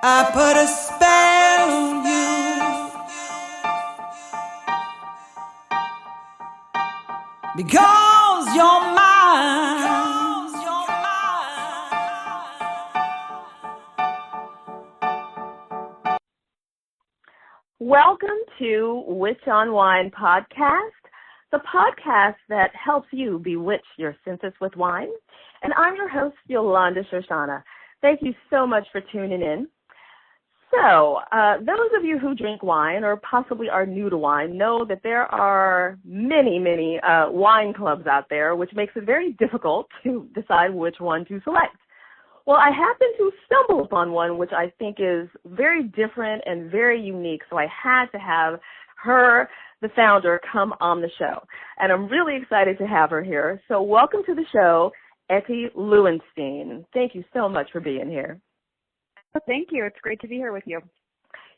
I put a spell on you because you're mine. Welcome to Witch on Wine podcast, the podcast that helps you bewitch your senses with wine. And I'm your host, Yolanda Shoshana. Thank you so much for tuning in. So, those of you who drink wine or possibly are new to wine know that there are many wine clubs out there, which makes it very difficult to decide which one to select. Well, I happened to stumble upon one which I think is very different and very unique, so I had to have her, the founder, come on the show. And I'm really excited to have her here. So welcome to the show, Etty Lewensztain. Thank you so much for being here. Thank you. It's great to be here with you.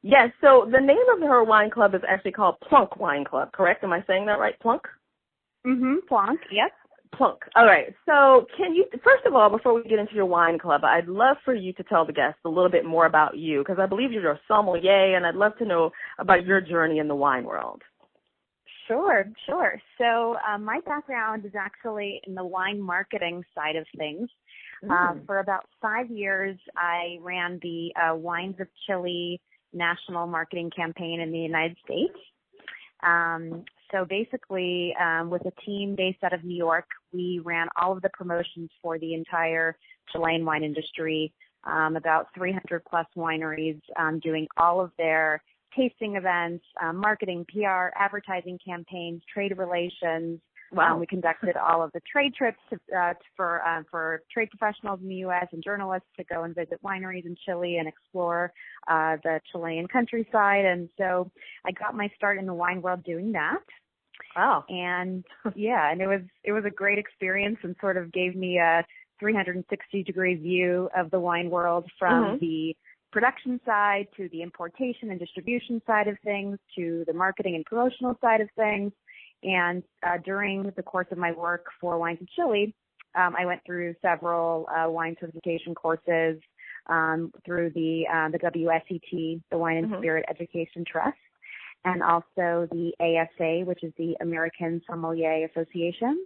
Yes, so the name of her wine club is actually called Plonk Wine Club, correct? Am I saying that right, Plonk? Plonk, yes. Plonk. All right. So can you, first of all, before we get into your wine club, I'd love for you to tell the guests a little bit more about you, because I believe you're a sommelier, and I'd love to know about your journey in the wine world. Sure. So my background is actually in the wine marketing side of things. For about 5 years, I ran the Wines of Chile national marketing campaign in the United States. So basically, with a team based out of New York, we ran all of the promotions for the entire Chilean wine industry, about 300 plus wineries, doing all of their tasting events, marketing, PR, advertising campaigns, trade relations. Wow. We conducted all of the trade trips for trade professionals in the U.S. and journalists to go and visit wineries in Chile and explore the Chilean countryside. And so I got my start in the wine world doing that. Wow. And and it was a great experience and sort of gave me a 360-degree view of the wine world from the production side to the importation and distribution side of things to the marketing and promotional side of things. And during the course of my work for Wines of Chile, I went through several wine certification courses through the WSET, the Wine and Spirit Education Trust, and also the ASA, which is the American Sommelier Association.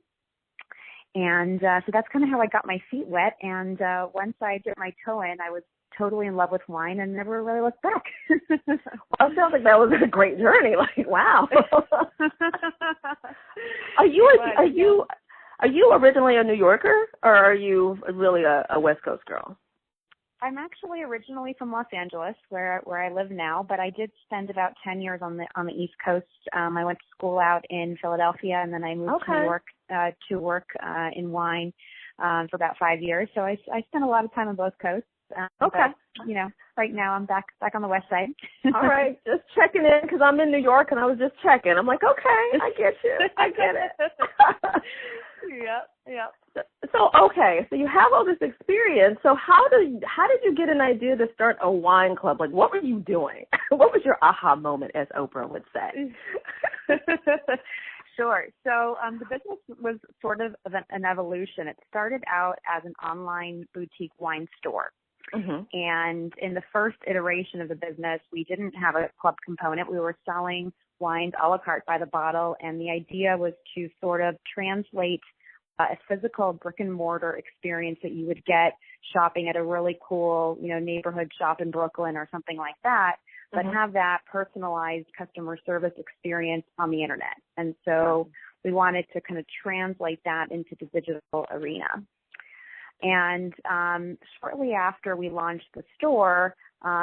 And so that's kind of how I got my feet wet. And once I dipped my toe in, I was totally in love with wine and never really looked back. Well, it sounds like that was a great journey. Like, wow. Are you originally a New Yorker, or are you really a West Coast girl? I'm actually originally from Los Angeles, where I live now, but I did spend about 10 years on the East Coast. I went to school out in Philadelphia, and then I moved to New York to work in wine for about 5 years. So I spent a lot of time on both coasts. But, right now I'm back on the west side. All right, just checking in because I'm in New York and I was just checking. I'm like, okay, I get you. I get it. Yeah. So you have all this experience. So how did you get an idea to start a wine club? Like, what were you doing? What was your aha moment, as Oprah would say? Sure. So the business was sort of an evolution. It started out as an online boutique wine store. And in the first iteration of the business, we didn't have a club component. We were selling wines a la carte by the bottle, and the idea was to sort of translate a physical brick and mortar experience that you would get shopping at a really cool, neighborhood shop in Brooklyn or something like that, but have that personalized customer service experience on the internet. And so we wanted to kind of translate that into the digital arena. And shortly after we launched the store,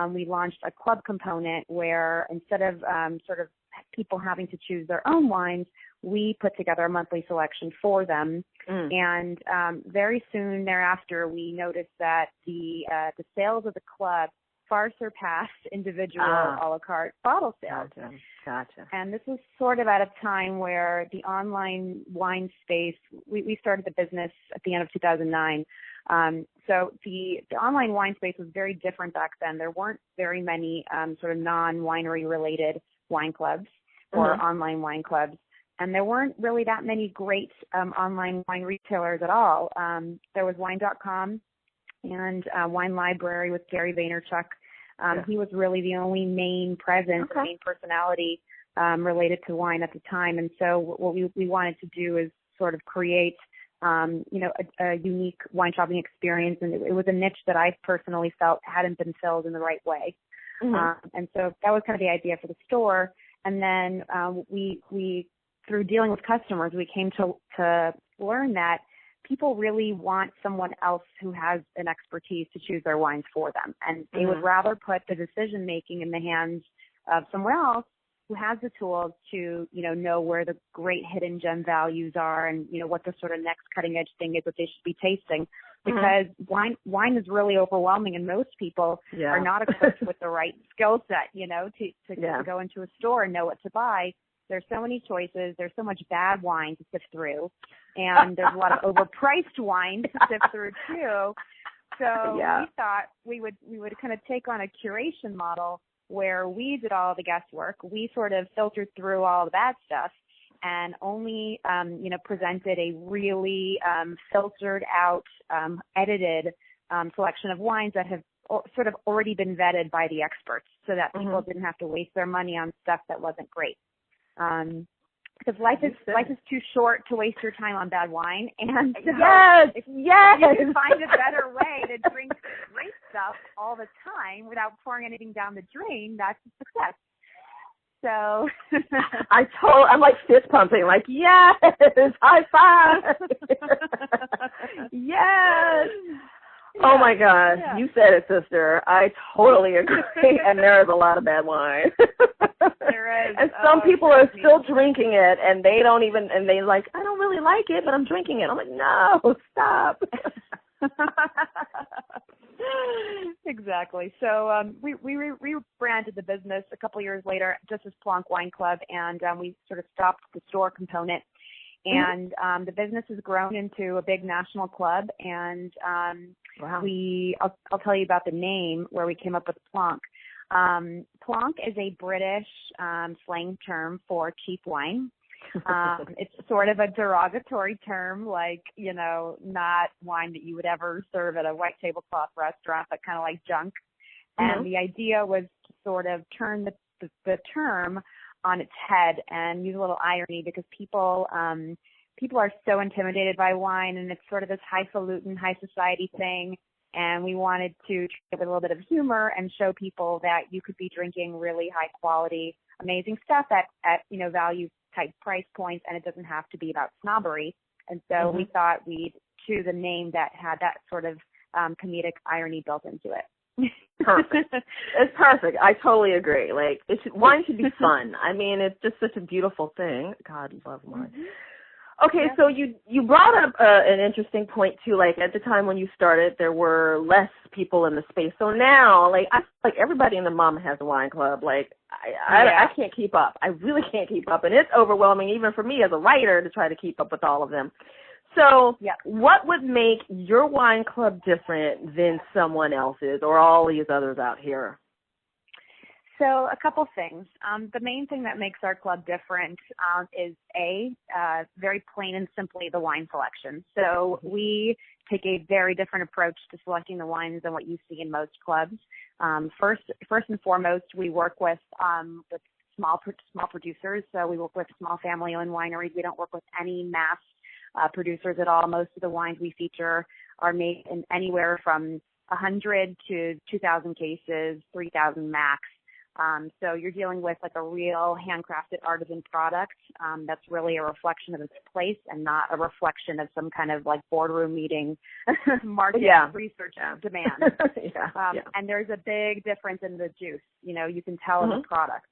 we launched a club component where instead of sort of people having to choose their own wines, we put together a monthly selection for them. And very soon thereafter, we noticed that the sales of the club far surpassed individual a la carte bottle sales. Gotcha. And this was sort of at a time where the online wine space, we started the business at the end of 2009. So the online wine space was very different back then. There weren't very many sort of non-winery related wine clubs or online wine clubs. And there weren't really that many great online wine retailers at all. There was wine.com and Wine Library with Gary Vaynerchuk. He was really the only main presence, main personality related to wine at the time. And so what we wanted to do is sort of create, a unique wine shopping experience. And it was a niche that I personally felt hadn't been filled in the right way. And so that was kind of the idea for the store. And then we through dealing with customers, we came to learn that people really want someone else who has an expertise to choose their wines for them. And they would rather put the decision making in the hands of someone else who has the tools to, know where the great hidden gem values are and, what the sort of next cutting edge thing is that they should be tasting. Because wine is really overwhelming, and most people are not equipped with the right skill set, to go into a store and know what to buy. There's so many choices. There's so much bad wine to sift through, and there's a lot of overpriced wine to sift through too. So we thought we would kind of take on a curation model where we did all the guesswork. We sort of filtered through all the bad stuff and only, presented a really filtered out, edited selection of wines that have sort of already been vetted by the experts, so that people didn't have to waste their money on stuff that wasn't great. Because life is too short to waste your time on bad wine, and so if you can find a better way to drink great stuff all the time without pouring anything down the drain, that's a success. So I'm like fist pumping, like, yes, high five. Yes. Oh my gosh, you said it, sister. I totally agree. And there is a lot of bad wine. There is. And some people are still drinking it, and they don't even, and they like, I don't really like it, but I'm drinking it. I'm like, no, stop. Exactly. So we rebranded the business a couple years later just as Plonk Wine Club, and we sort of stopped the store component. And the business has grown into a big national club, and I'll tell you about the name where we came up with Plonk. Plonk is a British slang term for cheap wine. It's sort of a derogatory term, like, not wine that you would ever serve at a white tablecloth restaurant, but kind of like junk. And the idea was to sort of turn the term on its head and use a little irony, because people are so intimidated by wine, and it's sort of this highfalutin, high society thing. And we wanted to treat it with a little bit of humor and show people that you could be drinking really high quality, amazing stuff at value type price points, and it doesn't have to be about snobbery. And so we thought we'd choose a name that had that sort of comedic irony built into it. Perfect. It's perfect. I totally agree. Like, wine should be fun. I mean, it's just such a beautiful thing. God, love wine. Okay, so you brought up an interesting point too. Like, at the time when you started, there were less people in the space. So now, like, I feel like everybody in the mama has a wine club. Like, I can't keep up. I really can't keep up, and it's overwhelming even for me as a writer to try to keep up with all of them. So what would make your wine club different than someone else's or all these others out here? So a couple things. The main thing that makes our club different is, very plain and simply the wine selection. So we take a very different approach to selecting the wines than what you see in most clubs. First and foremost, we work with small producers. So we work with small family-owned wineries. We don't work with any mass producers at all. Most of the wines we feature are made in anywhere from 100 to 2,000 cases, 3,000 max. So you're dealing with like a real handcrafted artisan product that's really a reflection of its place and not a reflection of some kind of like boardroom meeting market research demand. And there's a big difference in the juice. You can tell in the product.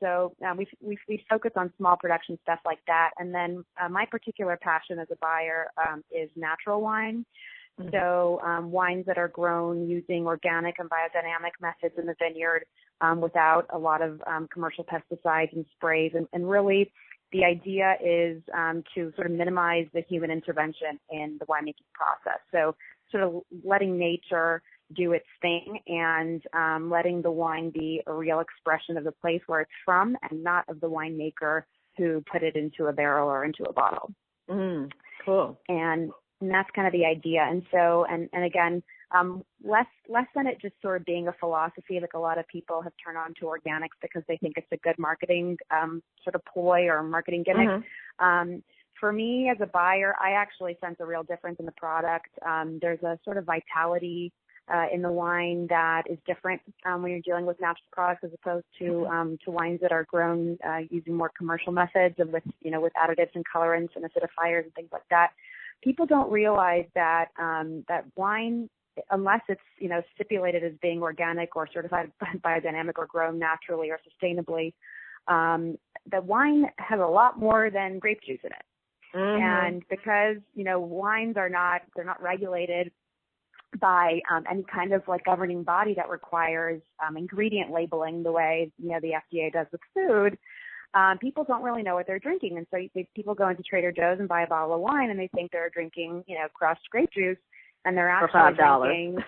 So we focus on small production stuff like that. And then my particular passion as a buyer is natural wine. So wines that are grown using organic and biodynamic methods in the vineyard without a lot of commercial pesticides and sprays. And really the idea is to sort of minimize the human intervention in the winemaking process. So sort of letting nature do its thing and letting the wine be a real expression of the place where it's from and not of the winemaker who put it into a barrel or into a bottle. Cool. And that's kind of the idea. And so, and again, less than it just sort of being a philosophy. Like a lot of people have turned on to organics because they think it's a good marketing sort of ploy or marketing gimmick. For me as a buyer, I actually sense a real difference in the product. There's a sort of vitality in the wine that is different when you're dealing with natural products as opposed to wines that are grown using more commercial methods and with additives and colorants and acidifiers and things like that. People don't realize that that wine, unless it's stipulated as being organic or certified biodynamic or grown naturally or sustainably, the wine has a lot more than grape juice in it. And because wines they're not regulated by any kind of like governing body that requires ingredient labeling the way the FDA does with food, people don't really know what they're drinking. And so people go into Trader Joe's and buy a bottle of wine and they think they're drinking crushed grape juice, and they're actually drinking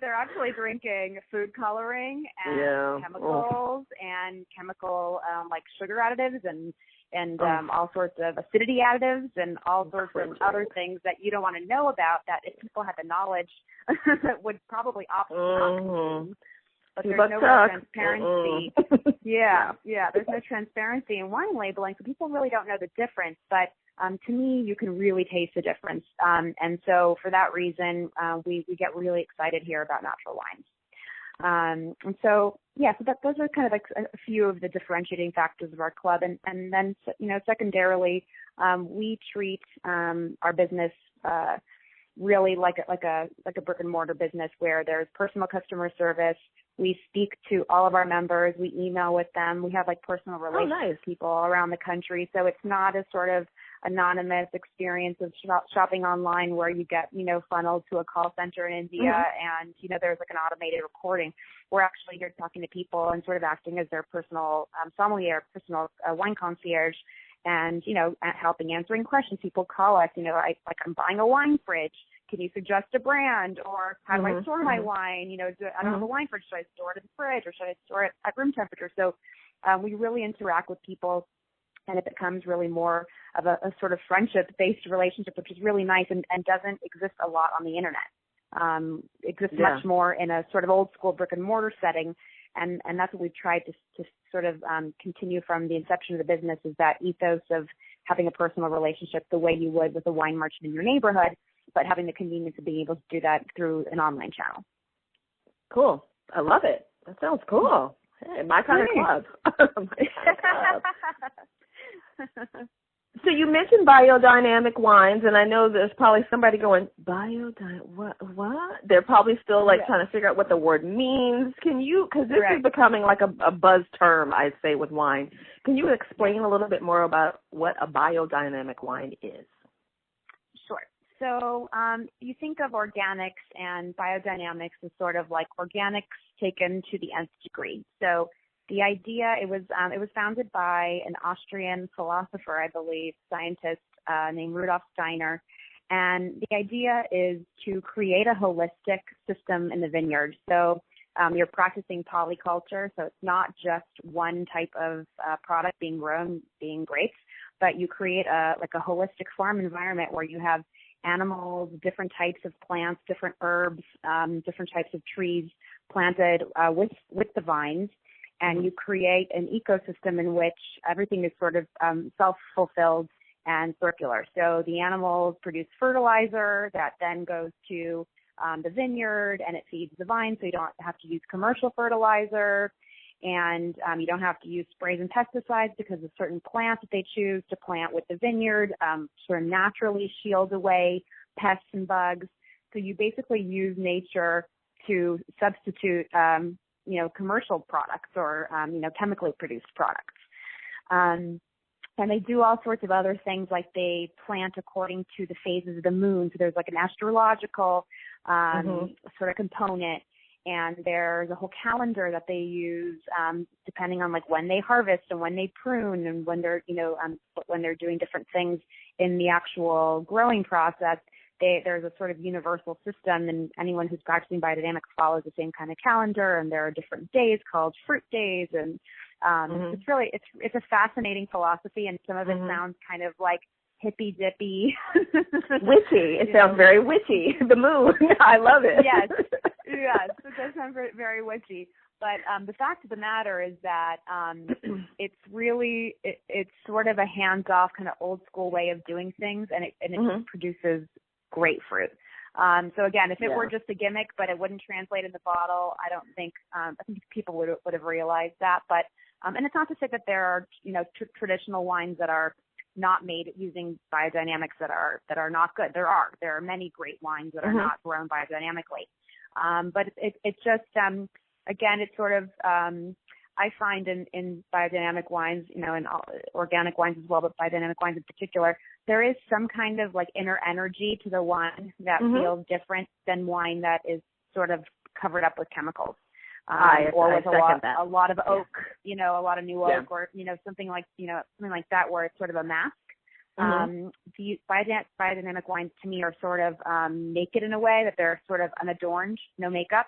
they're actually drinking food coloring and chemicals and chemical like sugar additives and all sorts of acidity additives and all sorts of other things that you don't want to know about, that if people had the knowledge would probably opt not to. But there's no real transparency. There's no transparency in wine labeling, so people really don't know the difference. But to me, you can really taste the difference. And so for that reason, we get really excited here about natural wines. And so, those are kind of like a few of the differentiating factors of our club. And then, secondarily, we treat our business really like a brick and mortar business where there's personal customer service. We speak to all of our members. We email with them. We have like personal relations with people around the country. So it's not a sort of anonymous experience of shopping online where you get, funneled to a call center in India and, there's like an automated recording. We're actually here talking to people and sort of acting as their personal sommelier, personal wine concierge, and, helping answering questions. People call us, I'm buying a wine fridge. Can you suggest a brand? Or how do I store my wine? I don't have a wine fridge. Should I store it in the fridge or should I store it at room temperature? So we really interact with people, and it becomes really more of a sort of friendship-based relationship, which is really nice and doesn't exist a lot on the internet. It exists much more in a sort of old school brick and mortar setting. And that's what we've tried to sort of continue from the inception of the business, is that ethos of having a personal relationship the way you would with a wine merchant in your neighborhood, but having the convenience of being able to do that through an online channel. Cool. I love it. That sounds cool. Hey, my kind of club. So you mentioned biodynamic wines, and I know there's probably somebody going, what? They're probably still trying to figure out what the word means. Can you, because this is becoming like a buzz term, I'd say, with wine. Can you explain a little bit more about what a biodynamic wine is? Sure. So you think of organics and biodynamics as sort of like organics taken to the nth degree. So the idea, it was founded by an Austrian philosopher, I believe, scientist named Rudolf Steiner. And the idea is to create a holistic system in the vineyard. So you're practicing polyculture, so it's not just one type of product being grown, being grapes, but you create a holistic farm environment where you have animals, different types of plants, different herbs, different types of trees planted with the vines. And you create an ecosystem in which everything is sort of self-fulfilled and circular. So the animals produce fertilizer that then goes to the vineyard and it feeds the vine, so you don't have to use commercial fertilizer. And you don't have to use sprays and pesticides because of certain plants that they choose to plant with the vineyard sort of naturally shield away pests and bugs. So you basically use nature to substitute commercial products or, chemically produced products. And they do all sorts of other things, like they plant according to the phases of the moon. So there's like an astrological sort of component, and there's a whole calendar that they use depending on like when they harvest and when they prune and when they're, when they're doing different things in the actual growing process. There's a sort of universal system, and anyone who's practicing biodynamics follows the same kind of calendar, and there are different days called fruit days, and it's a fascinating philosophy, and some of it sounds kind of like hippy dippy. Witty. It sounds very witty. The moon. I love it. Yes. Yes. It does sound very, very witchy. But the fact of the matter is that it's really, it's sort of a hands-off kind of old school way of doing things, and it just produces great fruit. So again, if it were just a gimmick, but it wouldn't translate in the bottle, I don't think, I think people would have realized that. But, and it's not to say that there are, traditional wines that are not made using biodynamics that are not good. There are many great wines that are not grown biodynamically. But it's just, again, it's sort of, I find in biodynamic wines, in organic wines as well, but biodynamic wines in particular, there is some kind of like inner energy to the wine that feels different than wine that is sort of covered up with chemicals. Or with a lot of oak, a lot of new oak, or something like that, where it's sort of a mask. The biodynamic wines to me are sort of naked in a way that they're sort of unadorned, no makeup,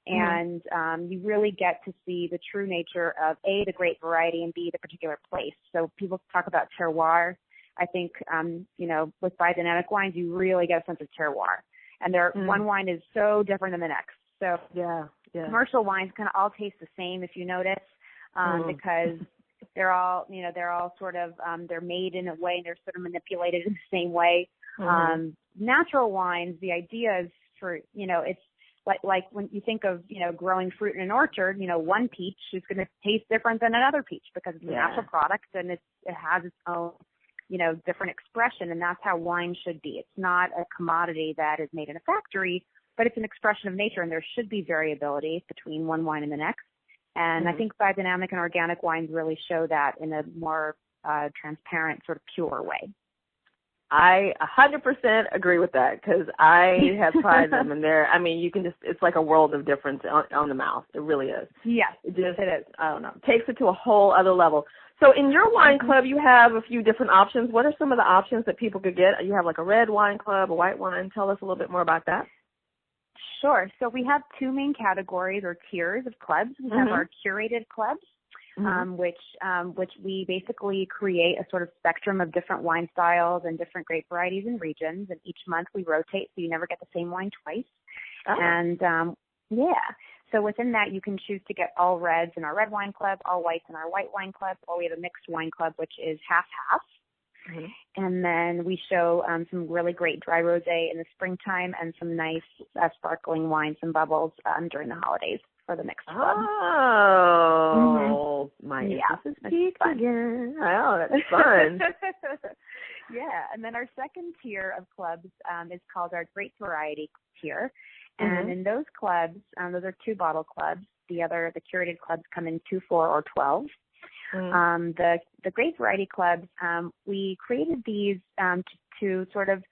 and you really get to see the true nature of A, the grape variety, and B, the particular place. So people talk about terroir. I think with biodynamic wines, you really get a sense of terroir, and one wine is so different than the next. So commercial wines kind of all taste the same, if you notice, because they're all sort of, they're made in a way and they're sort of manipulated in the same way. Natural wines, the idea is for, it's like when you think of, growing fruit in an orchard, one peach is going to taste different than another peach because it's a natural product and it has its own, different expression. And that's how wine should be. It's not a commodity that is made in a factory, but it's an expression of nature, and there should be variability between one wine and the next. And I think biodynamic and organic wines really show that in a more transparent, sort of pure way. I 100% agree with that, because I have tried them, and you can just, it's like a world of difference on the mouth. It really is. Yes, it is. I don't know. Takes it to a whole other level. So in your wine club, you have a few different options. What are some of the options that people could get? You have like a red wine club, a white wine. Tell us a little bit more about that. Sure. So we have two main categories or tiers of clubs. We have our curated clubs, which we basically create a sort of spectrum of different wine styles and different grape varieties and regions. And each month we rotate, so you never get the same wine twice. Oh. And so within that you can choose to get all reds in our red wine club, all whites in our white wine club, or we have a mixed wine club, which is half-half. And then we show some really great dry rosé in the springtime and some nice sparkling wines and bubbles during the holidays for the mixed club. Oh, my interest is peaked again. Oh, that's fun. And then our second tier of clubs is called our Great Variety tier. And in those clubs, those are 2-bottle clubs. The curated clubs come in 2, 4, or 12. The Great Variety Clubs, we created these to sort of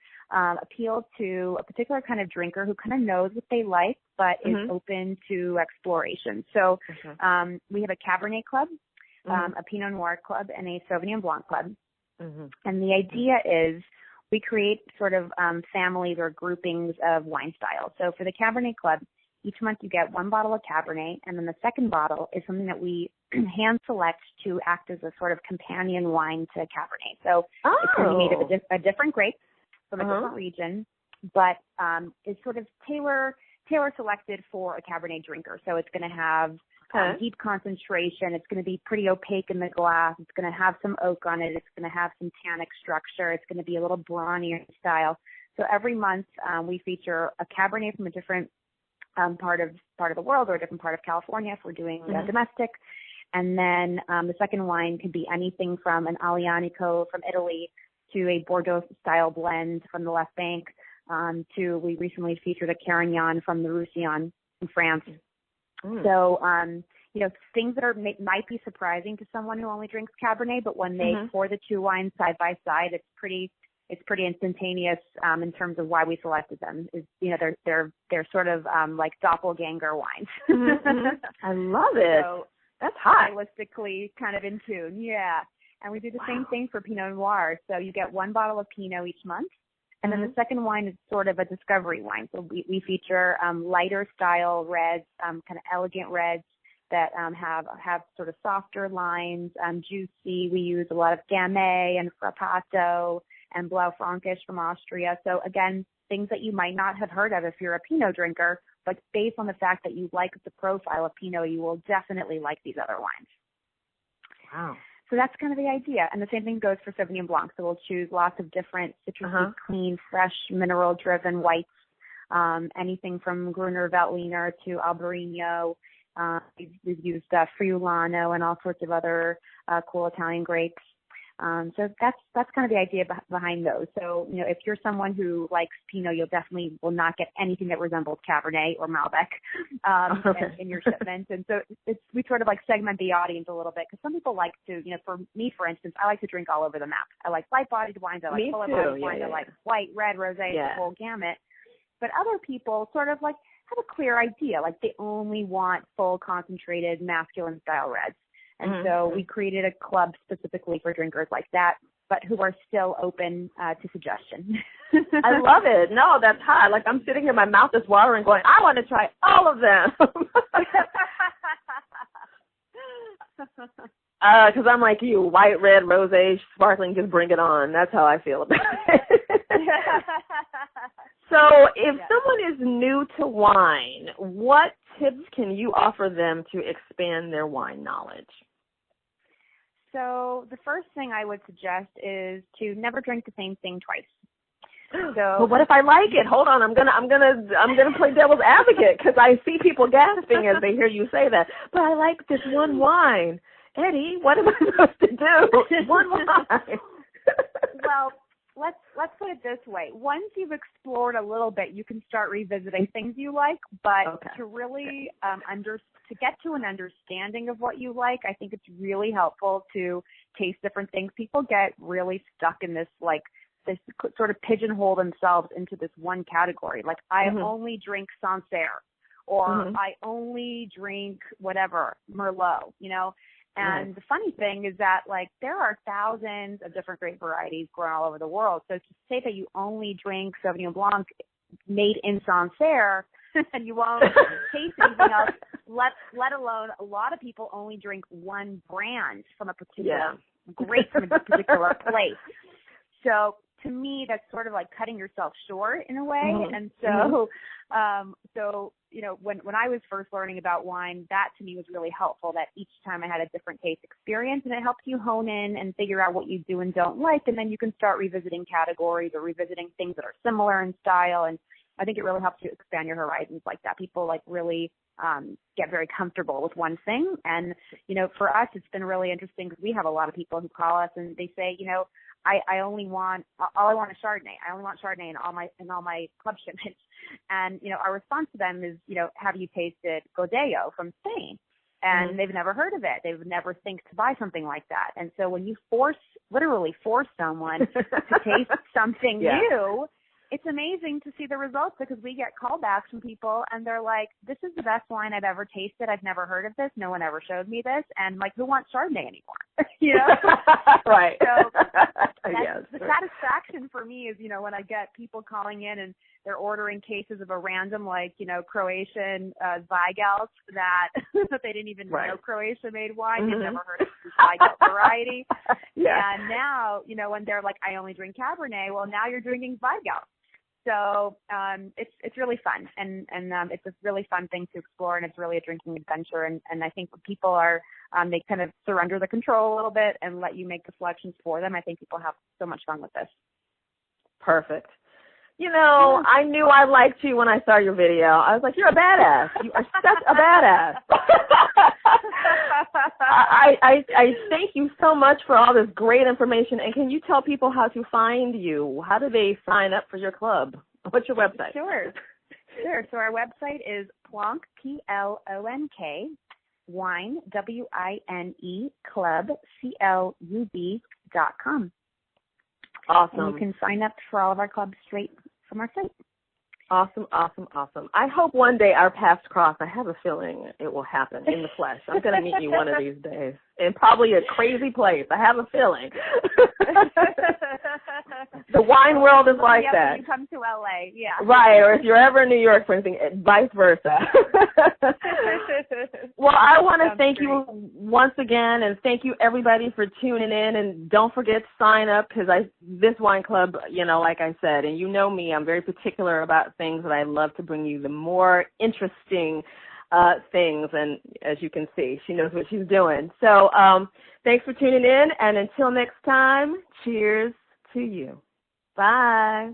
appeal to a particular kind of drinker who kind of knows what they like, but is open to exploration. So we have a Cabernet Club, a Pinot Noir Club, and a Sauvignon Blanc Club. And the idea is we create sort of families or groupings of wine styles. So for the Cabernet Club, each month you get 1 bottle of Cabernet, and then the second bottle is something that we hand select to act as a sort of companion wine to Cabernet. So it's going to be made of a different grape from a different region, but it's sort of tailor selected for a Cabernet drinker. So it's going to have deep concentration. It's going to be pretty opaque in the glass. It's going to have some oak on it. It's going to have some tannic structure. It's going to be a little brawnier in style. So every month we feature a Cabernet from a different part of the world, or a different part of California if we're doing domestic. And then the second wine could be anything from an Aglianico from Italy to a Bordeaux-style blend from the Left Bank to we recently featured a Carignan from the Roussillon in France. So, things that might be surprising to someone who only drinks Cabernet, but when they pour the two wines side by side, it's pretty instantaneous in terms of why we selected them. They're sort of like doppelganger wines. I love it. So, that's hot. Stylistically kind of in tune, And we do the same thing for Pinot Noir. So you get 1 bottle of Pinot each month, and then the second wine is sort of a discovery wine. So we feature lighter style reds, kind of elegant reds that have sort of softer lines, juicy. We use a lot of Gamay and Frappato and Blaufränkisch from Austria. So again, things that you might not have heard of if you're a Pinot drinker, but based on the fact that you like the profile of Pinot, you will definitely like these other wines. Wow. So that's kind of the idea. And the same thing goes for Sauvignon Blanc. So we'll choose lots of different citrusy, clean, fresh, mineral-driven whites, anything from Gruner Veltliner to Albarino. We've used Friulano and all sorts of other cool Italian grapes. So that's kind of the idea behind those. So, if you're someone who likes Pinot, you'll definitely will not get anything that resembles Cabernet or Malbec in your shipments. And so we sort of like segment the audience a little bit, because some people like to, for me, for instance, I like to drink all over the map. I like light-bodied wines. I like fuller-bodied wines. I like white, red, rosé, the whole gamut. But other people sort of like have a clear idea, like they only want full, concentrated, masculine-style reds. And so we created a club specifically for drinkers like that, but who are still open to suggestion. I love it. No, that's hot. Like, I'm sitting here, my mouth is watering, going, I want to try all of them. Because I'm like you, white, red, rosé, sparkling, just bring it on. That's how I feel about it. So if someone is new to wine, what tips can you offer them to expand their wine knowledge? So the first thing I would suggest is to never drink the same thing twice. But what if I like it? Hold on, I'm gonna play devil's advocate, because I see people gasping as they hear you say that. But I like this one wine. Etty, what am I supposed to do? One wine. Well, let's put it this way. Once you've explored a little bit, you can start revisiting things you like. But to really to get to an understanding of what you like, I think it's really helpful to taste different things. People get really stuck in this sort of pigeonhole themselves into this one category. Like, I only drink Sancerre, or I only drink whatever, Merlot, And the funny thing is that, like, there are thousands of different grape varieties grown all over the world. So to say that you only drink Sauvignon Blanc made in Sancerre and you won't taste anything else, let alone a lot of people only drink one brand from a particular grape from a particular place. So to me, that's sort of like cutting yourself short in a way. And so, when I was first learning about wine, that to me was really helpful, that each time I had a different taste experience, and it helps you hone in and figure out what you do and don't like. And then you can start revisiting categories or revisiting things that are similar in style. And I think it really helps you expand your horizons like that. People really get very comfortable with one thing. And, for us, it's been really interesting because we have a lot of people who call us and they say, all I want is Chardonnay. I only want Chardonnay in all my club shipments. And, our response to them is, have you tasted Godello from Spain? And they've never heard of it. They would never think to buy something like that. And so when you literally force someone to taste something new, it's amazing to see the results, because we get callbacks from people and they're like, this is the best wine I've ever tasted. I've never heard of this. No one ever showed me this. And like, who wants Chardonnay anymore? Right. So the satisfaction for me is, when I get people calling in and they're ordering cases of a random, Croatian Zweigelt that they didn't even know Croatia made wine. They've never heard of the Zweigelt variety. And now, when they're like, I only drink Cabernet, well, now you're drinking Zweigelt. So it's really fun, and it's a really fun thing to explore, and it's really a drinking adventure. And I think when people are they kind of surrender the control a little bit and let you make the selections for them, I think people have so much fun with this. Perfect. I knew I liked you when I saw your video. I was like, you're a badass. You are such a badass. I thank you so much for all this great information. And can you tell people how to find you? How do they sign up for your club? What's your website? Sure. So our website is Plonk, Plonk, wine, WINE, club, CLUB.com. Awesome. And you can sign up for all of our clubs straight from our site. Awesome. I hope one day our paths cross. I have a feeling it will happen in the flesh. I'm going to meet you one of these days. in probably a crazy place. I have a feeling. The wine world is like that. When you come to LA, yeah. Right, or if you're ever in New York, for instance, vice versa. Well, I want to thank you once again, and thank you everybody for tuning in. And don't forget to sign up, because this wine club, like I said, and you know me, I'm very particular about things that I love to bring you the more interesting things. And as you can see, she knows what she's doing. So thanks for tuning in, and until next time, cheers to you. Bye.